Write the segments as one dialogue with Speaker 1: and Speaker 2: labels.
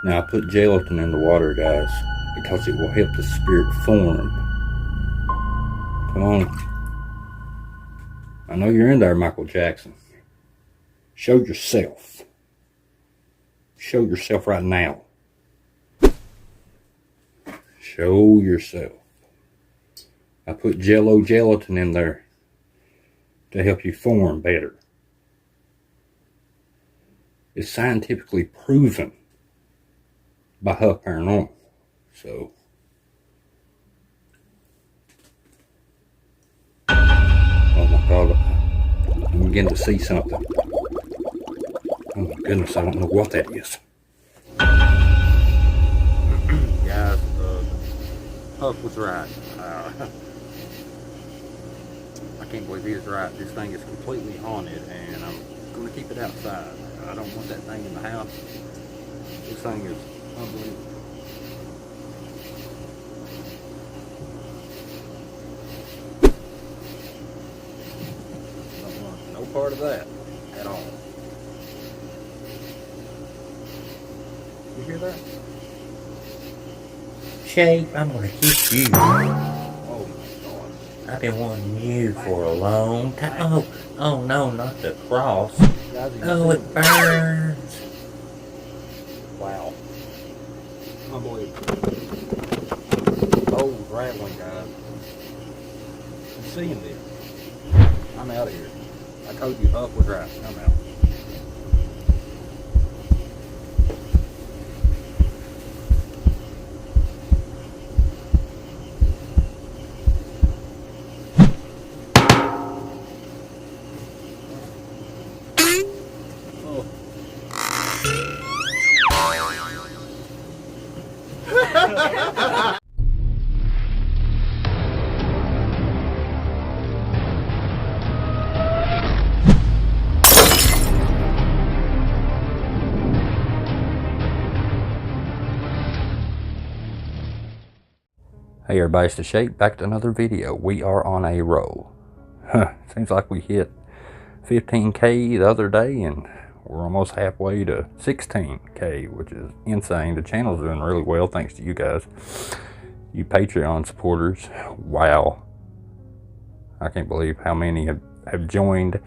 Speaker 1: Now I put gelatin in the water, guys, because it will help the spirit form. Come on. I know you're in there, Michael Jackson. Show yourself. Show yourself right now. Show yourself. I put gelatin in there to help you form better. It's scientifically proven by Huff Paranormal. So, oh my God, I'm beginning to see something. Oh my goodness, I don't know what that is. Guys, Huff was right. I can't believe he was right. This thing is completely haunted, and I'm going to keep it outside. I don't want that thing in the house. This thing is unbelievable. Don't want no part of that at all. You hear that?
Speaker 2: Shape, I'm gonna kiss you.
Speaker 1: Oh my God.
Speaker 2: I've been wanting you for a long time. Oh no, not the cross. Oh, it burns.
Speaker 1: Wow. Unbelievable. Oh, rattling, guys. I'm seeing this. I'm out of here. I told you Huff was right. I'm out. Hey everybody, it's the Shape, back to another video. We are on a roll. Seems like we hit 15K the other day and we're almost halfway to 16K, which is insane. The channel's doing really well thanks to you guys. You Patreon supporters. Wow. I can't believe how many have joined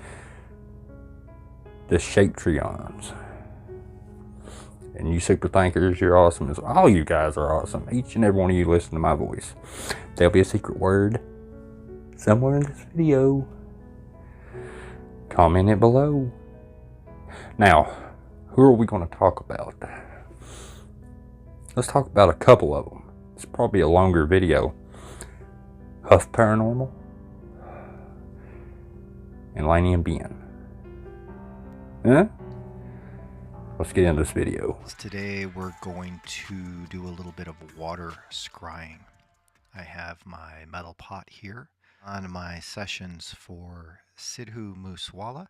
Speaker 1: the Shape-treons. And you super thinkers, you're awesome. All you guys are awesome. Each and every one of you listen to my voice. There'll be a secret word somewhere in this video. Comment it below. Now, who are we going to talk about? Let's talk about a couple of them. It's probably a longer video. Huff Paranormal and Lainey and Ben. Huh? Let's get into this video.
Speaker 3: Today we're going to do a little bit of water scrying. I have my metal pot here on my sessions for Sidhu Moosewala,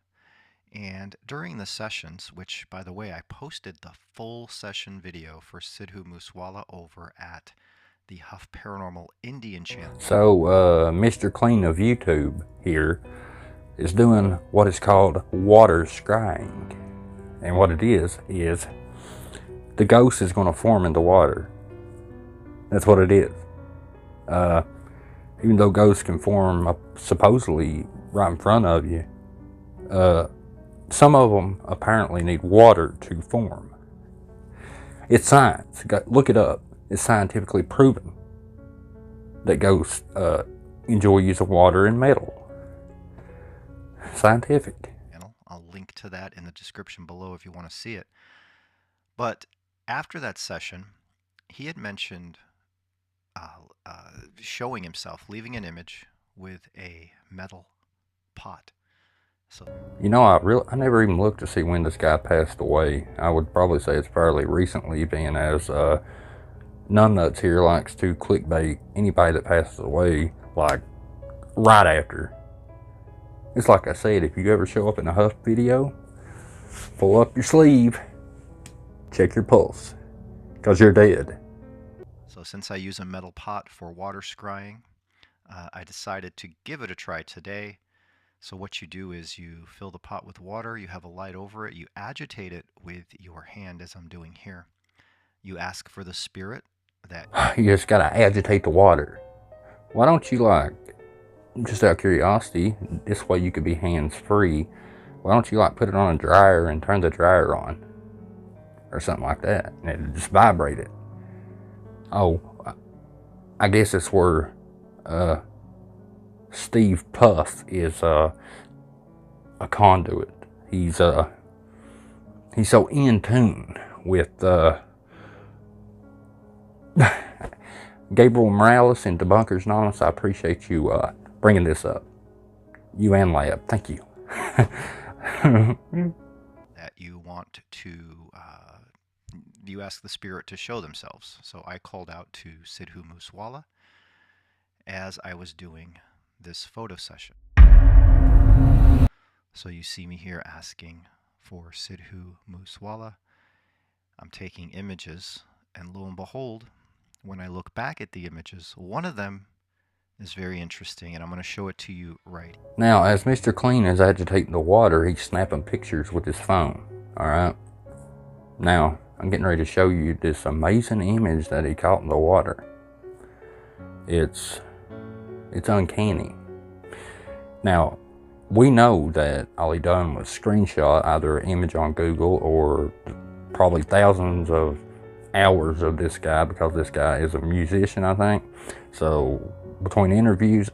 Speaker 3: and during the sessions, which by the way I posted the full session video for Sidhu Moosewala over at the Huff Paranormal Indian channel.
Speaker 1: So Mr. Clean of YouTube here is doing what is called water scrying. And what it is the ghost is going to form in the water. That's what it is. Even though ghosts can form up supposedly right in front of you, some of them apparently need water to form. It's science. Look it up. It's scientifically proven that ghosts enjoy using water and metal. Scientific.
Speaker 3: I'll link to that in the description below if you want to see it. But after that session, he had mentioned showing himself, leaving an image with a metal pot. So,
Speaker 1: you know, I never even looked to see when this guy passed away. I would probably say it's fairly recently, being as Numbnuts here likes to clickbait anybody that passes away like right after. It's like I said, if you ever show up in a Huff video, pull up your sleeve, check your pulse, because you're dead.
Speaker 3: So since I use a metal pot for water scrying, I decided to give it a try today. So what you do is you fill the pot with water, you have a light over it, you agitate it with your hand as I'm doing here. You ask for the spirit that...
Speaker 1: You just gotta agitate the water. Why don't you, like, just out of curiosity, this way you could be hands-free, why don't you, like, put it on a dryer and turn the dryer on? Or something like that, and it just vibrate it. Oh, I guess it's where Steve Puff is a conduit. He's so in tune with Gabriel Morales and Debunkers Anonymous. I appreciate you bringing this up. You and Lab, thank you.
Speaker 3: that you want to, you ask the spirit to show themselves. So I called out to Sidhu Moosewala as I was doing this photo session. So you see me here asking for Sidhu Moosewala. I'm taking images, and lo and behold, when I look back at the images, one of them is very interesting, and I'm going to show it to you right
Speaker 1: now. As Mr. Clean is agitating the water, he's snapping pictures with his phone. Alright? Now, I'm getting ready to show you this amazing image that he caught in the water. It's uncanny. Now, we know that all he done was screenshot either an image on Google or probably thousands of hours of this guy, because this guy is a musician, I think. So between interviews,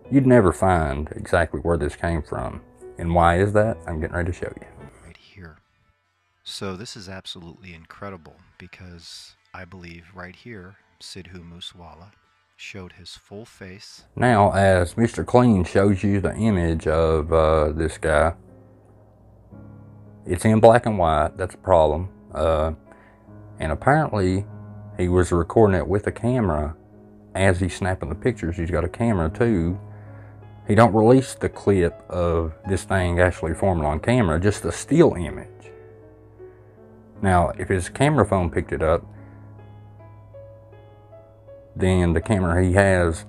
Speaker 1: you'd never find exactly where this came from. And why is that? I'm getting ready to show you.
Speaker 3: Right here. So this is absolutely incredible, because I believe right here, Sidhu Moosewala showed his full face.
Speaker 1: Now, as Mr. Clean shows you the image of this guy, it's in black and white. That's a problem. And apparently, he was recording it with a camera as he's snapping the pictures. He's got a camera too. He don't release the clip of this thing actually forming on camera, just a still image. Now, if his camera phone picked it up, then the camera he has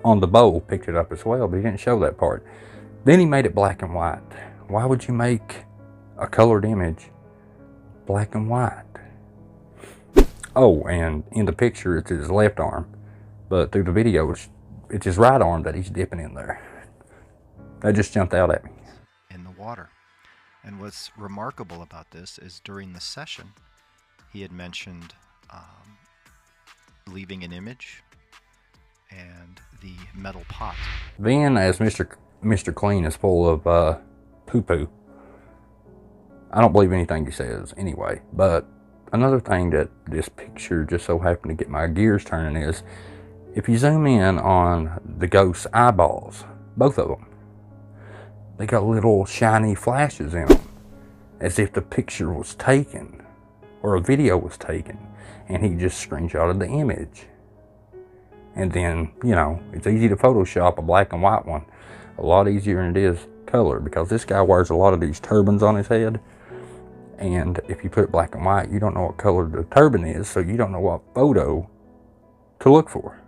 Speaker 1: on the bowl picked it up as well, but he didn't show that part. Then he made it black and white. Why would you make a colored image black and white? Oh, and in the picture it's his left arm, but through the video it's his right arm that he's dipping in there. That just jumped out at me.
Speaker 3: In the water. And what's remarkable about this is during the session, he had mentioned leaving an image and the metal pot.
Speaker 1: Then, as Mr. Clean is full of poo-poo, I don't believe anything he says anyway. But another thing that this picture just so happened to get my gears turning is, if you zoom in on the ghost's eyeballs, both of them, they got little shiny flashes in them, as if the picture was taken or a video was taken and he just screenshotted the image. And then, you know, it's easy to Photoshop a black and white one, a lot easier than it is color, because this guy wears a lot of these turbans on his head, and if you put black and white, you don't know what color the turban is, so you don't know what photo to look for.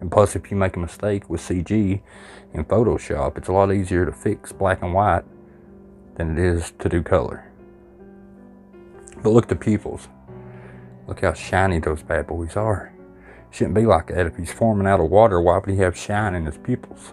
Speaker 1: And plus, if you make a mistake with CG in Photoshop, it's a lot easier to fix black and white than it is to do color. But look at the pupils. Look how shiny those bad boys are. Shouldn't be like that. If he's forming out of water, why would he have shine in his pupils?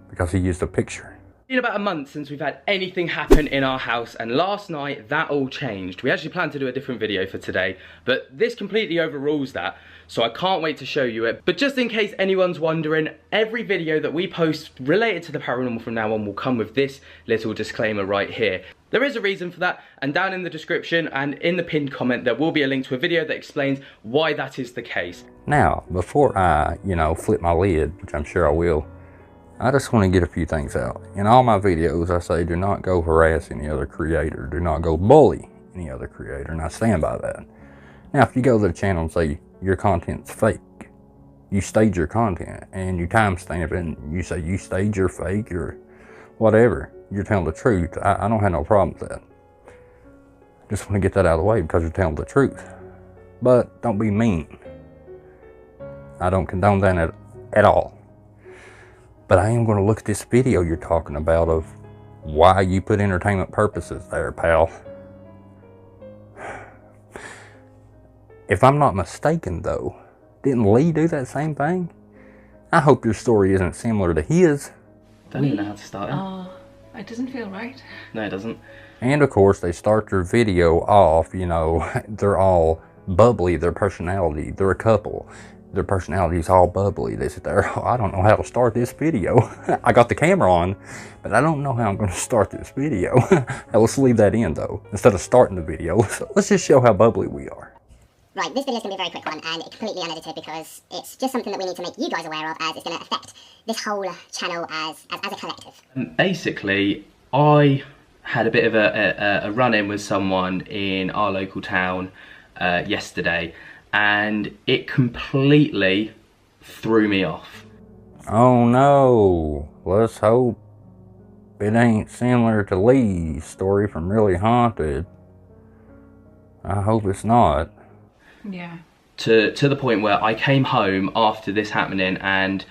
Speaker 1: Because he used a picture.
Speaker 4: It's been about a month since we've had anything happen in our house, and last night that all changed. We actually planned to do a different video for today, but this completely overrules that, so I can't wait to show you it. But just in case anyone's wondering, every video that we post related to the paranormal from now on will come with this little disclaimer right here. There is a reason for that, and down in the description and in the pinned comment there will be a link to a video that explains why that is the case.
Speaker 1: Now, before I, flip my lid, which I'm sure I will, I just want to get a few things out. In all my videos, I say do not go harass any other creator. Do not go bully any other creator, and I stand by that. Now, if you go to the channel and say your content's fake, you stage your content, and you timestamp it, and you say you stage your fake or whatever, you're telling the truth. I don't have no problem with that. Just want to get that out of the way because you're telling the truth. But don't be mean. I don't condone that at all. But I am going to look at this video you're talking about of why you put entertainment purposes there, pal. if I'm not mistaken though, didn't Lee do that same thing? I hope your story isn't similar to his.
Speaker 4: Don't even know how to start it.
Speaker 5: Oh, it doesn't feel right.
Speaker 4: No, it doesn't.
Speaker 1: And of course, they start their video off, you know, they're all bubbly, their personality, they're a couple. Their personality is all bubbly. They sit there, oh, I don't know how to start this video. I got the camera on, but I don't know how I'm going to start this video. Let's leave that in though, instead of starting the video. So let's just show how bubbly we are.
Speaker 6: Right, this video is going to be a very quick one and completely unedited because it's just something that we need to make you guys aware of, as it's going to affect this whole channel as a collective.
Speaker 4: Basically, I had a bit of a run-in with someone in our local town yesterday, and it completely threw me off.
Speaker 1: Oh no, let's hope it ain't similar to Lee's story from Really Haunted. I hope it's not.
Speaker 5: Yeah.
Speaker 4: To the point where I came home after this happening and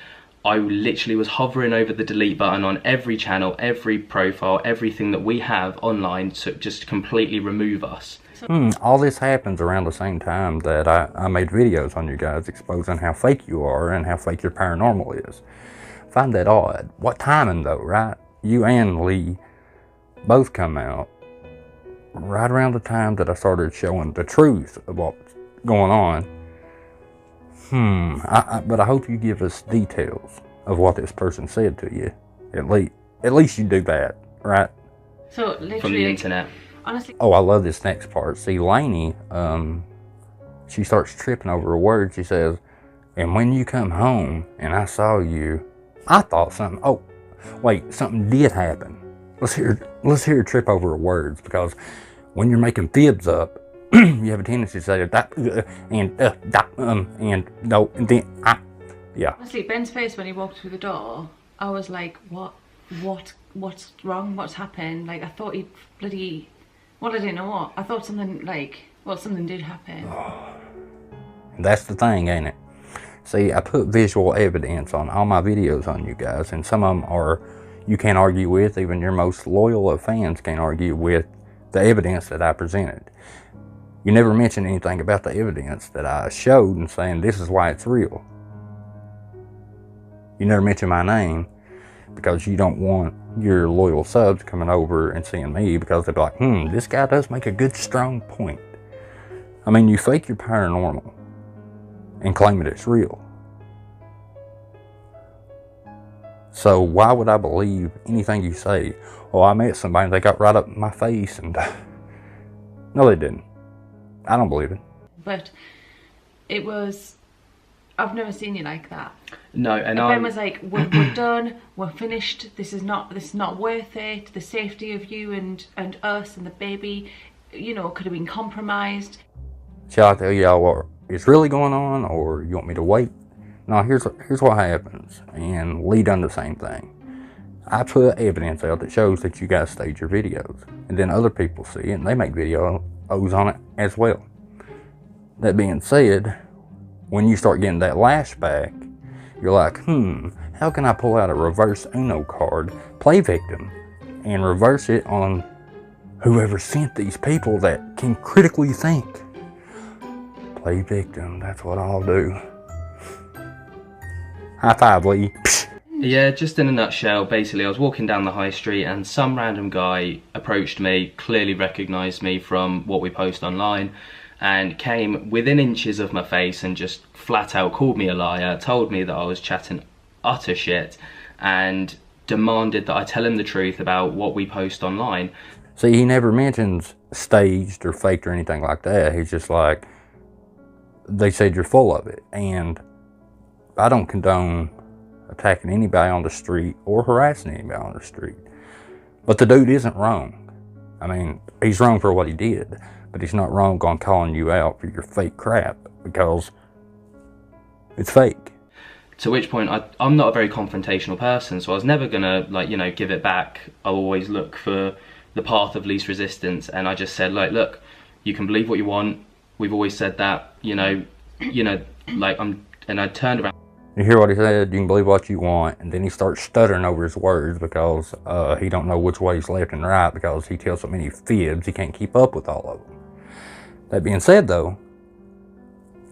Speaker 4: I literally was hovering over the delete button on every channel, every profile, everything that we have online to just completely remove us.
Speaker 1: All this happens around the same time that I made videos on you guys exposing how fake you are and how fake your paranormal is. Find that odd. What timing though, right? You and Lee both come out right around the time that I started showing the truth of what's going on. But I hope you give us details of what this person said to you. At least you do that, right?
Speaker 5: So literally,
Speaker 4: From the internet.
Speaker 5: Honestly.
Speaker 1: Oh, I love this next part. See, Lainey, she starts tripping over a word. She says, and when you come home and I saw you, I thought something, oh, wait, something did happen. Let's hear her trip over words, because when you're making fibs up, you have a tendency to say that, and no, and then, yeah.
Speaker 5: Honestly, Ben's face when he walked through the door, I was like, what's wrong? What's happened? Like, I thought he'd bloody, well, I didn't know what. I thought something, like, well, something did happen.
Speaker 1: That's the thing, ain't it? See, I put visual evidence on all my videos on you guys, and some of them are, you can't argue with, even your most loyal of fans can't argue with the evidence that I presented. You never mention anything about the evidence that I showed and saying this is why it's real. You never mention my name because you don't want your loyal subs coming over and seeing me, because they'll be like, this guy does make a good strong point. I mean, you fake your paranormal and claim that it's real. So why would I believe anything you say? Oh, I met somebody and they got right up in my face and... No, they didn't. I don't believe it.
Speaker 5: But it was, I've never seen you like that.
Speaker 4: No, and
Speaker 5: Ben was like, we're done, we're finished, this is not worth it, the safety of you and us and the baby, you know, could have been compromised.
Speaker 1: Shall I tell y'all what is really going on, or you want me to wait? No, here's what happens, and Lee done the same thing. I put evidence out that shows that you guys stage your videos, and then other people see it and they make videos on it as well. That being said, when you start getting that lashback, you're like, how can I pull out a reverse Uno card, play victim, and reverse it on whoever sent these people that can critically think? Play victim, that's what I'll do. High five, Lee.
Speaker 4: Yeah, just in a nutshell, basically I was walking down the high street and some random guy approached me, clearly recognised me from what we post online, and came within inches of my face and just flat out called me a liar, told me that I was chatting utter shit, and demanded that I tell him the truth about what we post online.
Speaker 1: See, he never mentions staged or faked or anything like that. He's just like, they said you're full of it. And I don't condone attacking anybody on the street or harassing anybody on the street. But the dude isn't wrong. I mean, he's wrong for what he did, but he's not wrong on calling you out for your fake crap, because it's fake.
Speaker 4: To which point, I'm not a very confrontational person, so I was never gonna, like, you know, give it back. I'll always look for the path of least resistance, and I just said, like, look, you can believe what you want. We've always said that, you know, like, and I turned around.
Speaker 1: You hear what he said? You can believe what you want, and then he starts stuttering over his words because he don't know which way's left and right, because he tells so many fibs he can't keep up with all of them. That being said though,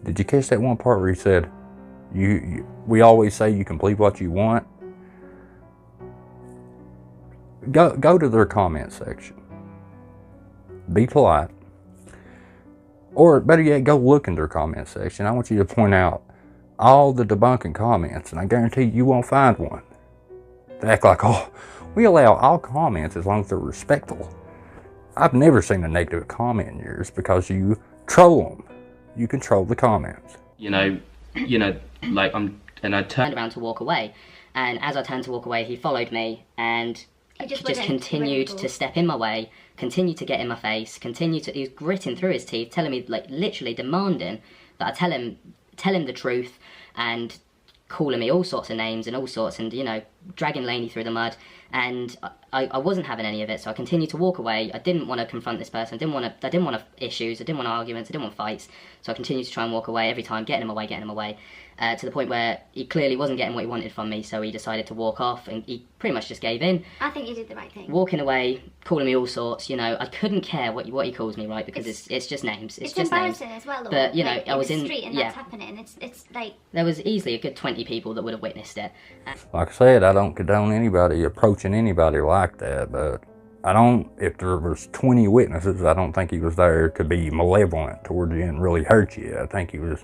Speaker 1: Did you catch that one part where he said, we always say you can believe what you want? Go to their comment section. Be polite. Or better yet, go look in their comment section. I want you to point out all the debunking comments, and I guarantee you won't find one. They act like, oh, we allow all comments as long as they're respectful. I've never seen a negative comment in yours because you troll them. You control the comments.
Speaker 4: You know, like I
Speaker 7: turned around to walk away, and as I turned to walk away, he followed me, and he just continued to step in my way, continued to get in my face, he was gritting through his teeth, telling me, like, literally demanding that I tell him the truth, and calling me all sorts of names and all sorts, and, you know, dragging Lainey through the mud. And I wasn't having any of it, so I continued to walk away. I didn't want to confront this person. I didn't want issues. I didn't want arguments. I didn't want fights. So I continued to try and walk away every time, getting him away, to the point where he clearly wasn't getting what he wanted from me. So he decided to walk off, and he pretty much just gave in.
Speaker 8: I think you did the right thing.
Speaker 7: Walking away, calling me all sorts. You know, I couldn't care what he calls me, right? Because it's just names. It's just
Speaker 8: embarrassing
Speaker 7: names.
Speaker 8: as well. Though.
Speaker 7: But you know,
Speaker 8: like,
Speaker 7: I was
Speaker 8: in the street and that's happening. It's like
Speaker 7: there was easily a good 20 people that would have witnessed it.
Speaker 1: Like I said, I don't condone anybody approaching anybody like that, but if there was 20 witnesses, I don't think he was there to be malevolent towards you and really hurt you. I think he was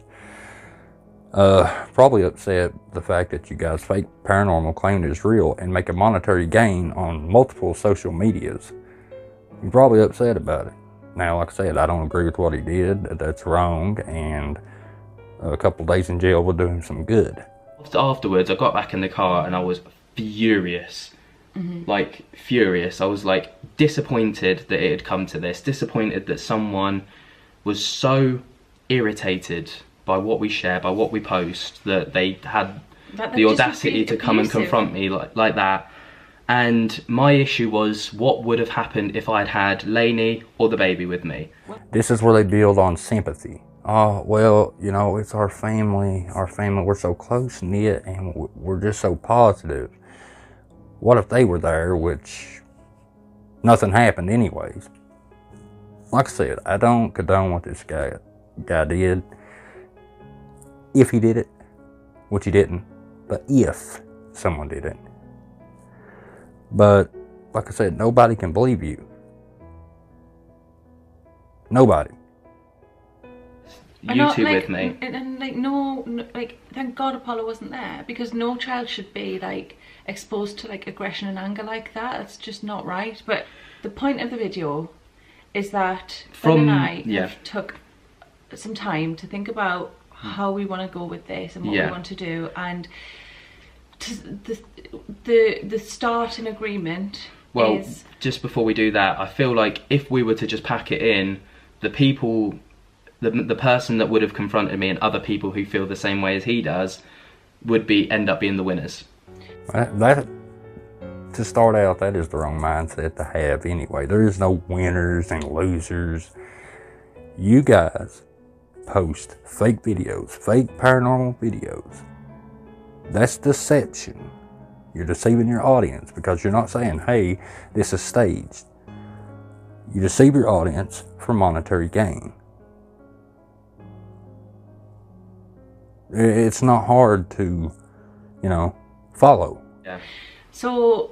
Speaker 1: probably upset the fact that you guys fake paranormal, claim it is real, and make a monetary gain on multiple social medias. You're probably upset about it. Now, like I said, I don't agree with what he did. That's wrong, and a couple days in jail will do him some good.
Speaker 4: Afterwards, I got back in the car and I was furious. Like, furious. I was like disappointed that it had come to this, disappointed that someone was so irritated by what we share, by what we post, that they had the audacity to come and confront me like that. And my issue was, what would have happened if I'd had Lainey or the baby with me?
Speaker 1: This is where they build on sympathy. Oh, well, you know, it's our family, we're so close-knit, and we're just so positive. What if they were there, which nothing happened anyways? Like I said, I don't condone what this guy did. If he did it, which he didn't, but if someone did it. But, like I said, nobody can believe you. Nobody.
Speaker 4: You two with me.
Speaker 5: And like, no, like, thank God Apollo wasn't there, because no child should be, like, exposed to, like, aggression and anger like that. It's just not right. But the point of the video is that Ben and I have took some time to think about how we want to go with this and what we want to do, and the starting agreement is...
Speaker 4: just before we do that, I feel like if we were to just pack it in, the people, the person that would have confronted me and other people who feel the same way as he does would end up being the winners.
Speaker 1: That to start out, that is the wrong mindset to have anyway. There is no winners and losers. You guys post fake videos, fake paranormal videos. That's deception. You're deceiving your audience because you're not saying, hey, this is staged. You deceive your audience for monetary gain. It's not hard to, you know, follow.
Speaker 4: Yeah.
Speaker 5: So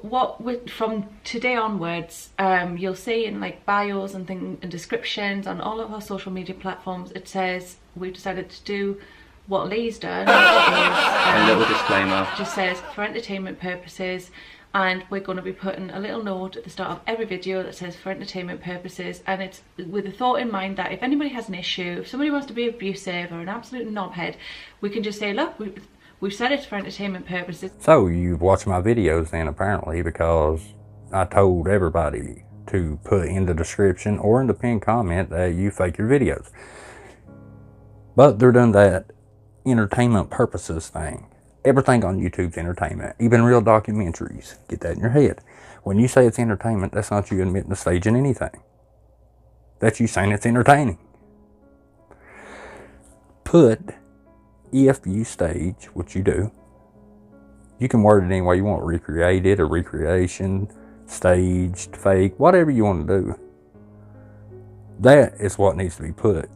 Speaker 5: from today onwards, you'll see in like bios and descriptions on all of our social media platforms, it says we've decided to do what Lee's done.
Speaker 4: A little disclaimer.
Speaker 5: Just says for entertainment purposes, and we're going to be putting a little note at the start of every video that says for entertainment purposes, and it's with the thought in mind that if anybody has an issue, if somebody wants to be abusive or an absolute knobhead, we can just say, look, we've said it's for entertainment purposes.
Speaker 1: So you've watched my videos then apparently, because I told everybody to put in the description or in the pinned comment that you fake your videos. But they're doing that entertainment purposes thing. Everything on YouTube's entertainment, even real documentaries. Get that in your head. When you say it's entertainment, that's not you admitting to staging anything. That's you saying it's entertaining. Put, if you stage, which you do, you can word it any way you want. Recreated, or recreation, staged, fake, whatever you want to do. That is what needs to be put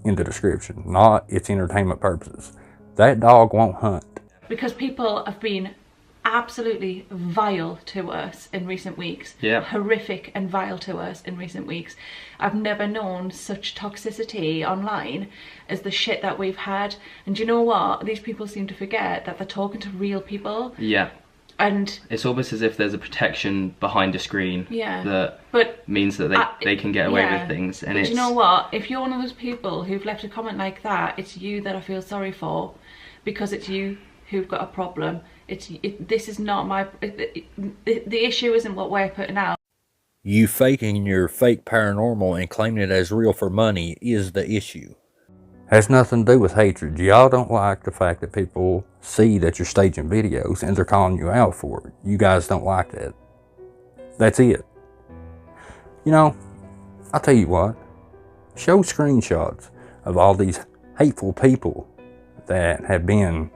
Speaker 1: in the description, not its entertainment purposes. That dog won't hunt.
Speaker 5: Because people have been absolutely vile to us in recent weeks.
Speaker 4: Yeah.
Speaker 5: Horrific and vile to us in recent weeks. I've never known such toxicity online as the shit that we've had. And you know what? These people seem to forget that they're talking to real people.
Speaker 4: Yeah.
Speaker 5: And
Speaker 4: it's almost as if there's a protection behind a screen that means that they can get away with things. And
Speaker 5: you know what? If you're one of those people who've left a comment like that, it's you that I feel sorry for, because it's you who've got a problem. This is not my... The issue isn't what we're putting out.
Speaker 1: You faking your fake paranormal and claiming it as real for money is the issue. Has nothing to do with hatred. Y'all don't like the fact that people see that you're staging videos and they're calling you out for it. You guys don't like that. That's it. You know, I'll tell you what. Show screenshots of all these hateful people that have been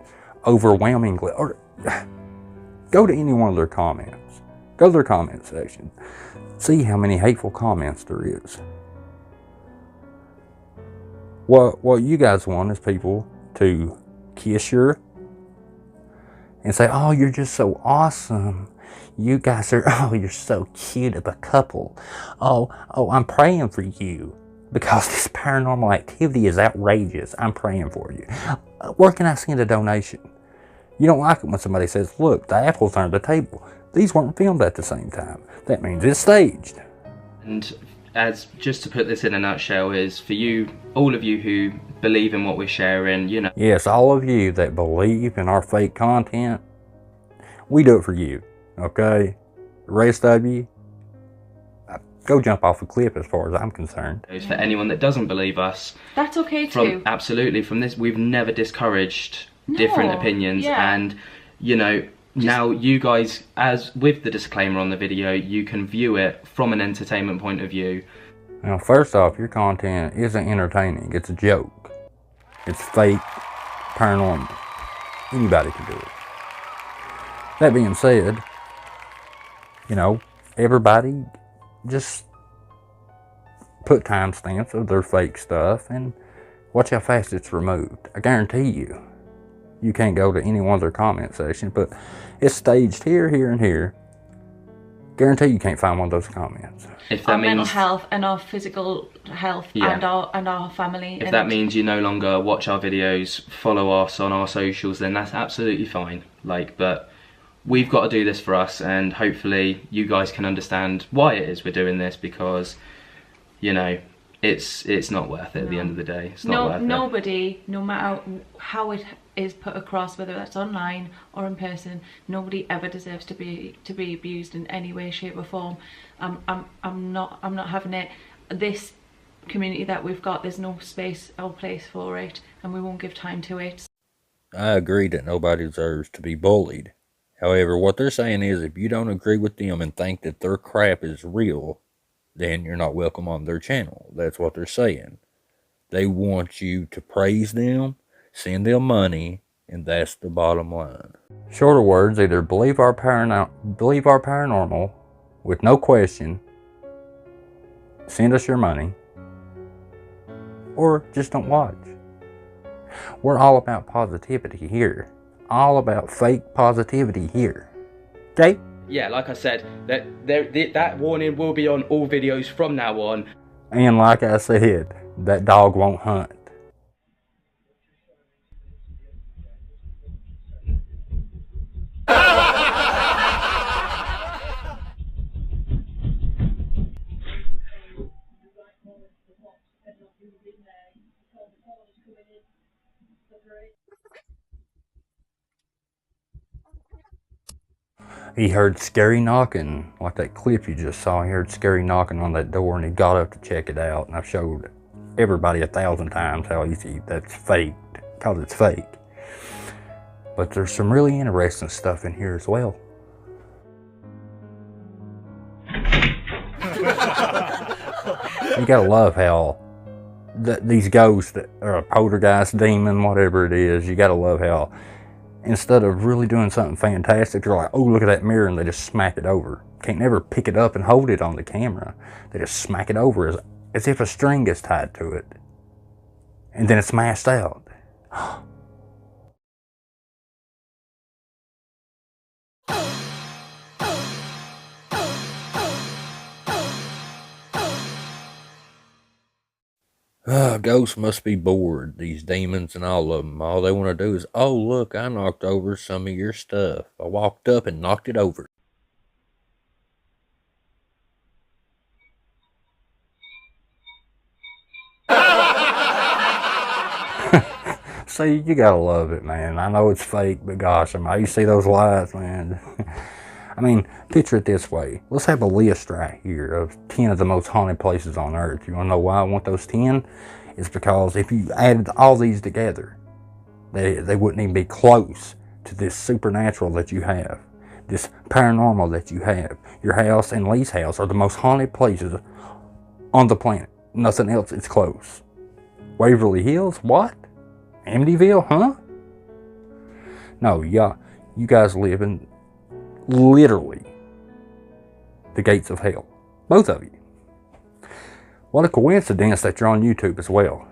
Speaker 1: overwhelmingly... Or go to any one of their comments. Go to their comment section. See how many hateful comments there is. What you guys want is people to kiss you and say, oh, you're just so awesome. You guys are, oh, you're so cute of a couple. Oh, I'm praying for you because this paranormal activity is outrageous. I'm praying for you. Where can I send a donation? You don't like it when somebody says, look, the apples are on the table. These weren't filmed at the same time. That means it's staged.
Speaker 4: And as just to put this in a nutshell, is for you, all of you who believe in what we're sharing, you know.
Speaker 1: Yes, all of you that believe in our fake content, we do it for you, okay? The rest of you, go jump off a cliff as far as I'm concerned.
Speaker 4: For anyone that doesn't believe us,
Speaker 5: that's okay too.
Speaker 4: Absolutely, from this, we've never discouraged different opinions, and you know, now you guys, as with the disclaimer on the video, you can view it from an entertainment point of view.
Speaker 1: Now, first off, your content isn't entertaining. It's a joke. It's fake paranormal. Anybody can do it. That being said, you know, everybody just put timestamps of their fake stuff and watch how fast it's removed. I guarantee you. You can't go to any one of their comment sections, but it's staged here, here, and here. Guarantee you can't find one of those comments.
Speaker 4: If that
Speaker 5: our
Speaker 4: means
Speaker 5: mental health and our physical health and our family.
Speaker 4: If that means you no longer watch our videos, follow us on our socials, then that's absolutely fine. Like, but we've got to do this for us, and hopefully you guys can understand why it is we're doing this, because, you know, it's not worth it at the end of the day. It's not worth it.
Speaker 5: Nobody, no matter how it is put across, whether that's online or in person, nobody ever deserves to be abused in any way, shape or form. I'm not having it. This community that we've got, there's no space or place for it, and we won't give time to it.
Speaker 1: I agree that nobody deserves to be bullied. However, what they're saying is, if you don't agree with them and think that their crap is real, then you're not welcome on their channel. That's what they're saying. They want you to praise them, send them money, and that's the bottom line. Shorter words, either believe our paranormal with no question, send us your money, or just don't watch. We're all about positivity here. All about fake positivity here. Okay?
Speaker 4: Yeah, like I said, that warning will be on all videos from now on.
Speaker 1: And like I said, that dog won't hunt. He heard scary knocking, like that clip you just saw. He heard scary knocking on that door and he got up to check it out. And I've showed everybody 1,000 times how easy that's fake, because it's fake. But there's some really interesting stuff in here as well. You gotta love how these ghosts, or a poltergeist, demon, whatever it is, you gotta love how instead of really doing something fantastic, they're like, oh, look at that mirror, and they just smack it over. Can't never pick it up and hold it on the camera. They just smack it over as if a string is tied to it. and then it smashed out. Ghosts must be bored, these demons and all of them. All they want to do is, oh look, I knocked over some of your stuff. I walked up and knocked it over. See, you gotta love it, man. I know it's fake, but gosh, I mean, you see those lights, man. I mean, picture it this way. Let's have a list right here of 10 of the most haunted places on earth. You wanna know why I want those 10? It's because if you added all these together, they wouldn't even be close to this supernatural that you have, this paranormal that you have. Your house and Lee's house are the most haunted places on the planet. Nothing else is close. Waverly Hills? What? Amityville? Huh? No, yeah, you guys live in literally the gates of hell. Both of you. What a coincidence that you're on YouTube as well.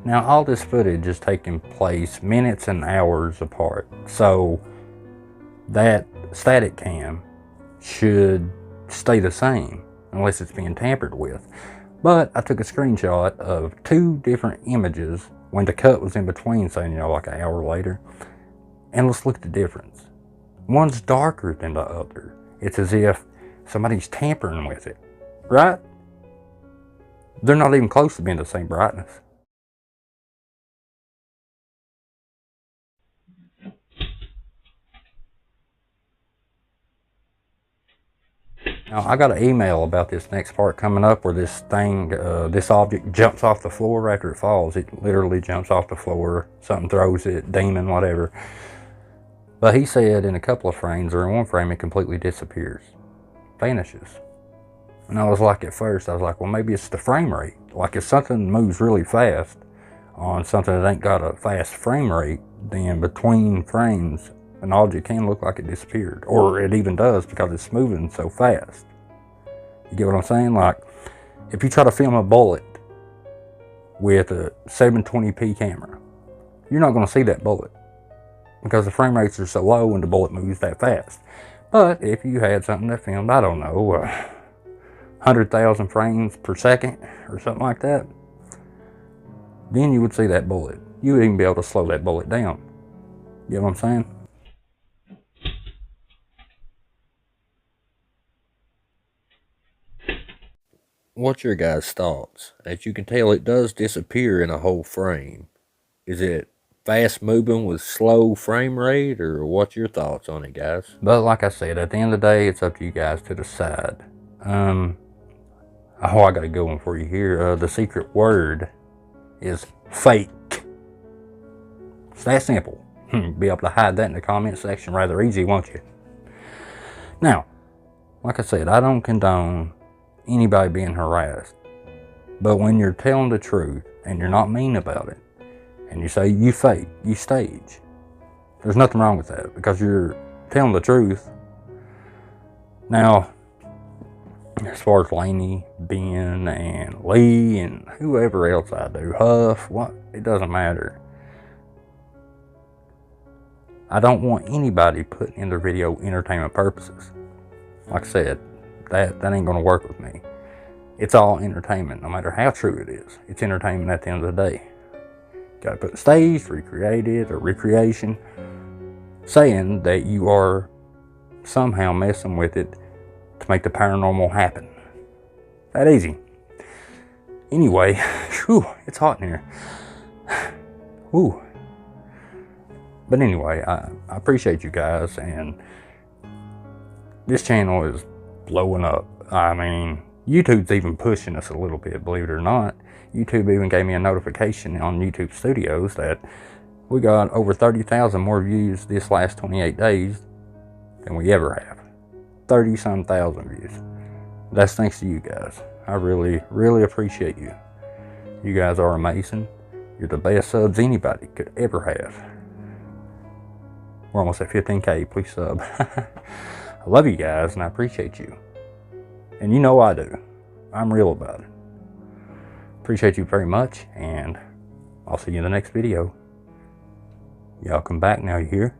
Speaker 1: Now, all this footage is taking place minutes and hours apart, so that static cam should stay the same unless it's being tampered with. But I took a screenshot of 2 different images when the cut was in between, saying, you know, like an hour later, and let's look at the difference. One's darker than the other. It's as if somebody's tampering with it, right? They're not even close to being the same brightness. Now, I got an email about this next part coming up where this thing, this object jumps off the floor after it falls. It literally jumps off the floor. Something throws it, demon, whatever. But he said in a couple of frames, or in one frame, it completely disappears. Vanishes. And I was like, at first, I was like, well, maybe it's the frame rate. Like if something moves really fast on something that ain't got a fast frame rate, then between frames, an object can look like it disappeared, or it even does because it's moving so fast. You get what I'm saying? Like, if you try to film a bullet with a 720p camera, you're not going to see that bullet because the frame rates are so low and the bullet moves that fast. But if you had something that filmed, I don't know, 100,000 frames per second or something like that, then you would see that bullet. You would even be able to slow that bullet down. You know what I'm saying? What's your guys' thoughts? As you can tell, it does disappear in a whole frame. Is it fast moving with slow frame rate, or what's your thoughts on it, guys? But like I said, at the end of the day, it's up to you guys to decide. Oh, I got a good one for you here. The secret word is fake. It's that simple. Be able to hide that in the comment section rather easy, won't you? Now, like I said, I don't condone anybody being harassed. But when you're telling the truth and you're not mean about it, and you say you fake, you stage, there's nothing wrong with that because you're telling the truth. Now, as far as Lainey, Ben, and Lee, and whoever else I do, Huff, what, it doesn't matter. I don't want anybody putting in their video entertainment purposes. Like I said, that ain't gonna work with me. It's all entertainment, no matter how true it is. It's entertainment at the end of the day. Gotta put a stage, recreate it, or recreation, saying that you are somehow messing with it to make the paranormal happen. That easy. Anyway, whew, it's hot in here. Whew. But anyway, I appreciate you guys, and this channel is blowing up. I mean, YouTube's even pushing us a little bit, believe it or not. YouTube even gave me a notification on YouTube Studios that we got over 30,000 more views this last 28 days than we ever have. 30-some thousand views. That's thanks to you guys. I really, really appreciate you. You guys are amazing. You're the best subs anybody could ever have. We're almost at 15K. Please sub. I love you guys, and I appreciate you. And you know I do. I'm real about it. Appreciate you very much, and I'll see you in the next video. Y'all come back now, you hear?